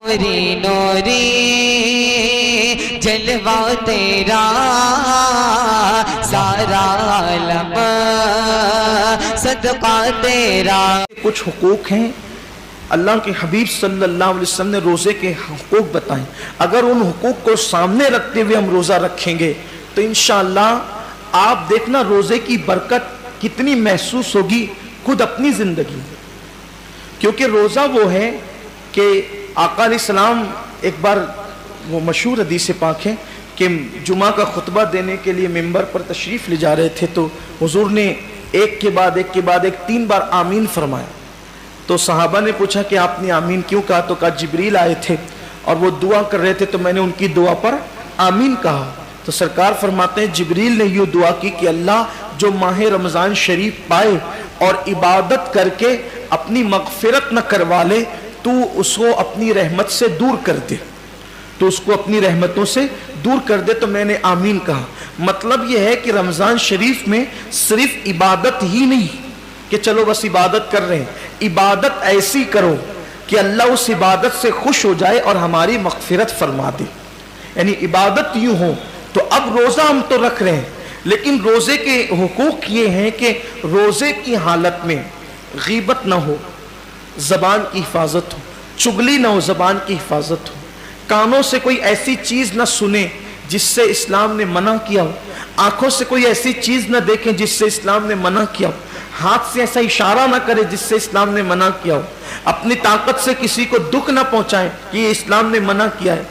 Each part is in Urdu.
نوری نوری جلوہ تیرا سارا عالم صدقہ تیرا۔ کچھ حقوق ہیں اللہ کے حبیب صلی اللہ علیہ وسلم نے روزے کے حقوق بتائیں، اگر ان حقوق کو سامنے رکھتے ہوئے ہم روزہ رکھیں گے تو انشاءاللہ آپ دیکھنا روزے کی برکت کتنی محسوس ہوگی خود اپنی زندگی میں۔ کیونکہ روزہ وہ ہے کہ آقا علیہ السلام ایک بار، وہ مشہور حدیث پاک ہے کہ جمعہ کا خطبہ دینے کے لیے ممبر پر تشریف لے جا رہے تھے تو حضور نے ایک کے بعد ایک 3 بار آمین فرمایا۔ تو صحابہ نے پوچھا کہ آپ نے آمین کیوں کہا؟ تو کہا جبریل آئے تھے اور وہ دعا کر رہے تھے تو میں نے ان کی دعا پر آمین کہا۔ تو سرکار فرماتے ہیں جبریل نے یہ دعا کی کہ اللہ جو ماہ رمضان شریف پائے اور عبادت کر کے اپنی مغفرت نہ کروا لے تو اس کو اپنی رحمت سے دور کر دے، تو اس کو اپنی رحمتوں سے دور کر دے۔ تو میں نے آمین کہا۔ مطلب یہ ہے کہ رمضان شریف میں صرف عبادت ہی نہیں کہ چلو بس عبادت کر رہے ہیں، عبادت ایسی کرو کہ اللہ اس عبادت سے خوش ہو جائے اور ہماری مغفرت فرما دے، یعنی عبادت یوں ہو۔ تو اب روزہ ہم تو رکھ رہے ہیں لیکن روزے کے حقوق یہ ہیں کہ روزے کی حالت میں غیبت نہ ہو، زبان کی حفاظت ہو، چغلی نہ ہو، زبان کی حفاظت ہو، کانوں سے کوئی ایسی چیز نہ سنے جس سے اسلام نے منع کیا ہو، آنکھوں سے کوئی ایسی چیز نہ دیکھیں جس سے اسلام نے منع کیا ہو، ہاتھ سے ایسا اشارہ نہ کرے جس سے اسلام نے منع کیا ہو، اپنی طاقت سے کسی کو دکھ نہ پہنچائیں کہ یہ اسلام نے منع کیا ہے۔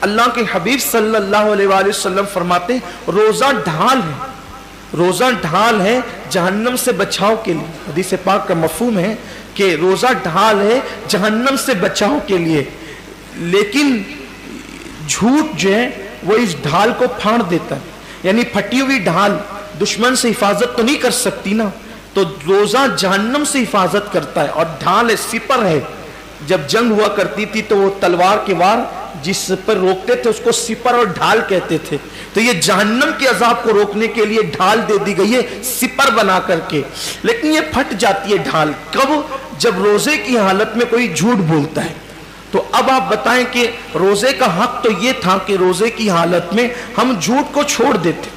اللہ کے حبیب صلی اللہ علیہ وآلہ وسلم فرماتے ہیں روزہ ڈھال ہے، روزہ ڈھال ہے جہنم سے بچاؤ کے لیے۔ حدیث پاک کا مفہوم ہے کہ روزہ ڈھال ہے جہنم سے بچاؤ کے لیے، لیکن جھوٹ جو ہے وہ اس ڈھال کو پھاڑ دیتا ہے، یعنی پھٹی ہوئی ڈھال دشمن سے حفاظت تو نہیں کر سکتی نا، تو روزہ جہنم سے حفاظت کرتا ہے۔ اور ڈھال ہے، سپر ہے، جب جنگ ہوا کرتی تھی تو وہ تلوار کے وار جس پر روکتے تھے اس کو سپر اور ڈھال کہتے تھے، تو یہ جہنم کے عذاب کو روکنے کے لیے ڈھال دے دی گئی ہے سپر بنا کر کے، لیکن یہ پھٹ جاتی ہے ڈھال کب؟ جب روزے کی حالت میں کوئی جھوٹ بولتا ہے۔ تو اب آپ بتائیں کہ روزے کا حق تو یہ تھا کہ روزے کی حالت میں ہم جھوٹ کو چھوڑ دیتے،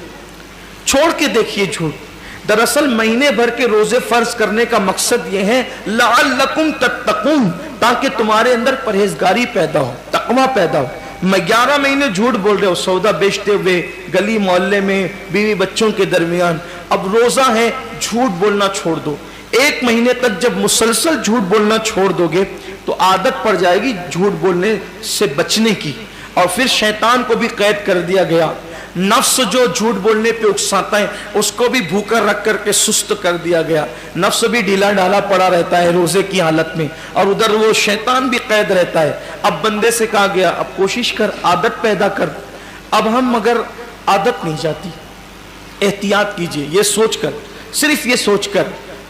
چھوڑ کے دیکھیے جھوٹ۔ دراصل مہینے بھر کے روزے فرض کرنے کا مقصد یہ ہے لعلکم تتقون، تاکہ تمہارے اندر پرہیزگاری پیدا ہو، تقوی پیدا ہو۔ میں 11 مہینے جھوٹ بول رہے ہو سودا بیچتے ہوئے گلی محلے میں بیوی بچوں کے درمیان، اب روزہ ہے جھوٹ بولنا چھوڑ دو۔ 1 مہینے تک جب مسلسل جھوٹ بولنا چھوڑ دو گے تو عادت پڑ جائے گی جھوٹ بولنے سے بچنے کی، اور پھر شیطان کو بھی قید کر دیا گیا، نفس جو جھوٹ بولنے پہ اکساتا ہے اس کو بھی بھوکا رکھ کر کے سست کر دیا گیا، نفس بھی ڈھیلا ڈھالا پڑا رہتا ہے روزے کی حالت میں، اور ادھر وہ شیطان بھی قید رہتا ہے۔ اب بندے سے کہا گیا اب کوشش کر، عادت پیدا کر۔ اب ہم مگر عادت نہیں جاتی، احتیاط کیجئے، یہ سوچ کر، صرف یہ سوچ کر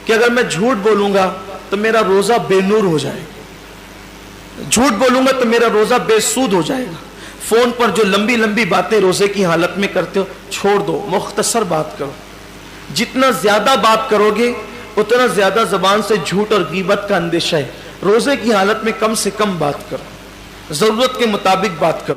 کہ اگر میں جھوٹ بولوں گا تو میرا روزہ بے نور ہو جائے گا، جھوٹ بولوں گا تو میرا روزہ بے سود ہو جائے گا۔ فون پر جو لمبی لمبی باتیں روزے کی حالت میں کرتے ہو چھوڑ دو، مختصر بات کرو۔ جتنا زیادہ بات کرو گے اتنا زیادہ زبان سے جھوٹ اور غیبت کا اندیشہ ہے۔ روزے کی حالت میں کم سے کم بات کرو، ضرورت کے مطابق بات کرو۔